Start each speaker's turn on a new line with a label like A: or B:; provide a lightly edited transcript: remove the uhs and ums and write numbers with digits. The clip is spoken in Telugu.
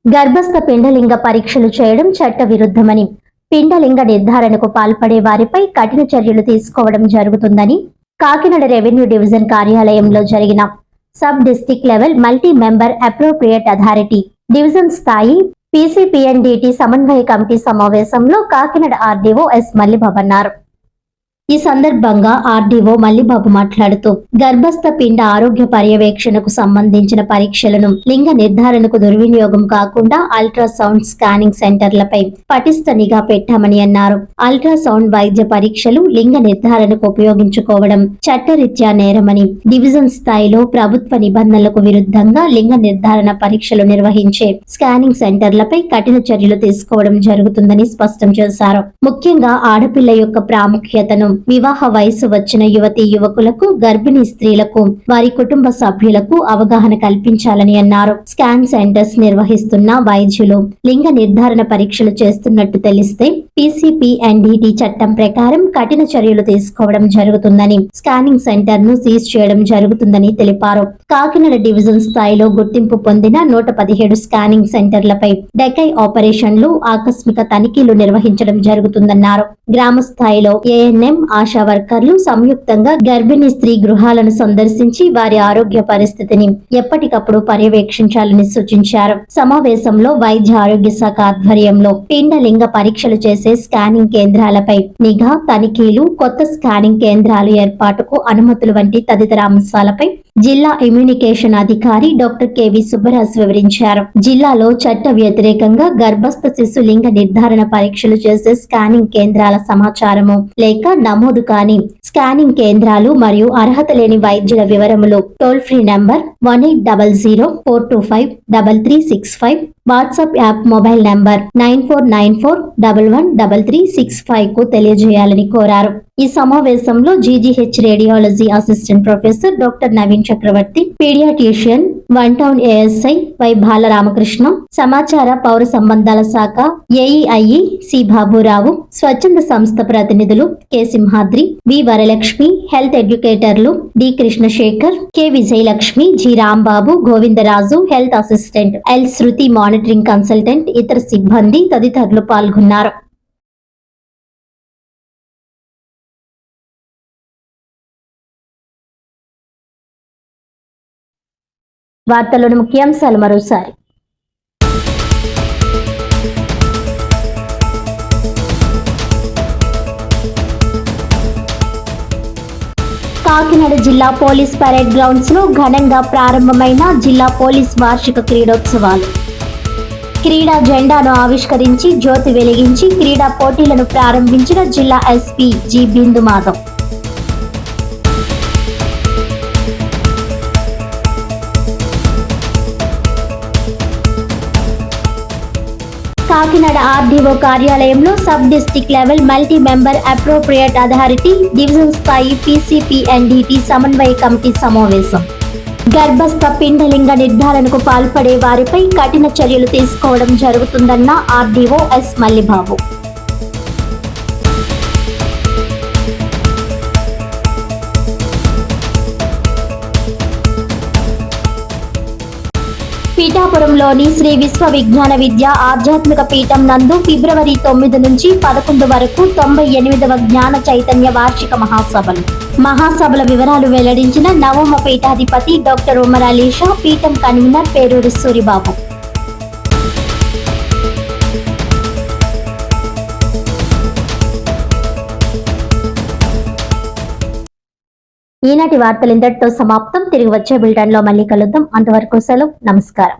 A: గర్భస్థ పిండలింగ పరీక్షలు చేయడం చట్ట విరుద్ధమని, పిండలింగ నిర్ధారణకు పాల్పడే వారిపై కఠిన చర్యలు తీసుకోవడం జరుగుతుందని కాకినాడ రెవెన్యూ డివిజన్ కార్యాలయంలో జరిగిన sub district level multi member appropriate authority division స్థాయి పీసీపీఎన్డీటీ సమన్వయ కమిటీ సమావేశంలో కాకినాడ ఆర్డీఓ ఎస్ మల్లిబాబు అన్నారు. ఈ సందర్భంగా ఆర్డీఓ మల్లిబాబు మాట్లాడుతూ గర్భస్థ పిండ ఆరోగ్య పర్యవేక్షణకు సంబంధించిన పరీక్షలను లింగ నిర్ధారణకు దుర్వినియోగం కాకుండా అల్ట్రాసౌండ్ స్కానింగ్ సెంటర్లపై పటిష్ట నిఘా పెట్టామని అన్నారు. అల్ట్రాసౌండ్ వైద్య పరీక్షలు లింగ నిర్ధారణకు ఉపయోగించుకోవడం చట్టరీత్యా నేరమని, డివిజన్ స్థాయిలో ప్రభుత్వ నిబంధనలకు విరుద్ధంగా లింగ నిర్ధారణ పరీక్షలు నిర్వహించే స్కానింగ్ సెంటర్లపై కఠిన చర్యలు తీసుకోవడం జరుగుతుందని స్పష్టం చేశారు. ముఖ్యంగా ఆడపిల్ల యొక్క ప్రాముఖ్యతను వివాహ వయసు వచ్చిన యువతీ యువకులకు, గర్భిణీ స్త్రీలకు, వారి కుటుంబ సభ్యులకు అవగాహన కల్పించాలని అన్నారు. స్కాన్ సెంటర్స్ నిర్వహిస్తున్న వైద్యులు లింగ నిర్ధారణ పరీక్షలు చేస్తున్నట్టు తెలిస్తే పీసీపీఎన్డీటీ చట్టం ప్రకారం కఠిన చర్యలు తీసుకోవడం జరుగుతుందని, స్కానింగ్ సెంటర్ ను సీజ్ చేయడం జరుగుతుందని తెలిపారు. కాకినాడ డివిజన్ స్థాయిలో గుర్తింపు పొందిన 117 స్కానింగ్ సెంటర్లపై డెకై ఆపరేషన్లు, ఆకస్మిక తనిఖీలు నిర్వహించడం జరుగుతుందన్నారు. గ్రామ స్థాయిలో ఏఎన్ఎం, ఆశా వర్కర్లు సంయుక్తంగా గర్భిణీ స్త్రీ గృహాలను సందర్శించి వారి ఆరోగ్య పరిస్థితిని ఎప్పటికప్పుడు పర్యవేక్షించాలని సూచించారు. సమావేశంలో వైద్య ఆరోగ్య శాఖ ఆధ్వర్యంలో పిండలింగ పరీక్షలు చేసే స్కానింగ్ కేంద్రాలపై నిఘా, తనిఖీలు, కొత్త స్కానింగ్ కేంద్రాలు ఏర్పాటుకు అనుమతులు వంటి తదితర అంశాలపై జిల్లా ఇమ్యూనికేషన్ అధికారి డాక్టర్ కెవి సుబ్బరాజ్ వివరించారు. జిల్లాలో చట్ట వ్యతిరేకంగా గర్భస్థ శిశు లింగ నిర్ధారణ పరీక్షలు చేసే స్కానింగ్ కేంద్రాల సమాచారము లేక నమోదు కాని స్కానింగ్ కేంద్రాలు మరియు అర్హత లేని వైద్యుల వివరములు toll free number 1800-425-3365, WhatsApp app mobile number 9494113365 కు తెలియజేయాలని కోరారు. ఈ సమావేశంలో GGH radiology assistant professor doctor Naveen Chakravarthi, paediatrician, one town ASI Y Balaramakrishna, సమాచార పౌర సంబంధాల శాఖ ఏఈఐఈ సి బాబురావు, స్వచ్ఛంద సంస్థ ప్రతినిధులు K Simhadri, V Varalakshmi, health ఎడ్యుకేటర్లు D Krishnashekar, K Vijayalakshmi, G Rambabu, Govindaraju, health assistant L Shruti, monitoring consultant, ఇతర సిబ్బంది తదితరులు పాల్గొన్నారు. వార్తల్లోని ముఖ్యాంశాలు మరోసారి. కాకినాడ జిల్లా పోలీస్ పరేడ్ గ్రౌండ్స్ లో ఘనంగా ప్రారంభమైన జిల్లా పోలీస్ వార్షిక క్రీడోత్సవాలు. క్రీడా జెండాను ఆవిష్కరించి జ్యోతి వెలిగించి క్రీడా పోటీలను ప్రారంభించిన జిల్లా ఎస్పీ జి బిందు మాధవ్. కాకినాడ ఆర్డీఓ కార్యాలయంలో sub district level multi member appropriate authority division స్థాయి పీసీపీఎన్డీటీ సమన్వయ కమిటీ సమావేశం. గర్భస్థ పిండలింగ నిర్ధారణకు పాల్పడే వారిపై కఠిన చర్యలు తీసుకోవడం జరుగుతుందన్న ఆర్డీఓ ఎస్ మల్లిబాబు. పీఠాపురంలోని శ్రీ విశ్వ విజ్ఞాన విద్య ఆధ్యాత్మిక పీఠం నందు ఫిబ్రవరి 9 నుంచి 11 వరకు 98వ జ్ఞాన చైతన్య వార్షిక మహాసభల వివరాలు వెల్లడించిన నవమ పీఠాధిపతి డాక్టర్ ఉమర్ అలీషా, పీఠం కన్వీనర్ పేరూరి సూరిబాబు. ఈనాటి వార్తలు ఇంతటితో సమాప్తం. తిరిగి వచ్చే బులెటిన్ లో మళ్ళీ కలుద్దాం. అంతవరకు సెలవు. నమస్కారం.